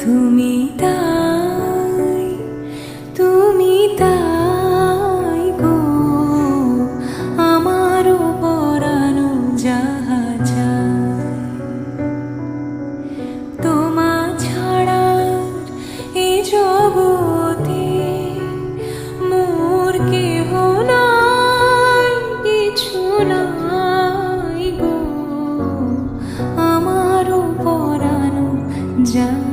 তুমি তাই, তুমি তাই গো আমারও পরানো যাহা চায়। তোমা ছাড়া এ জগতে মোর কেহ নাই, কিছু নাই গো আমারও পরানো যাহা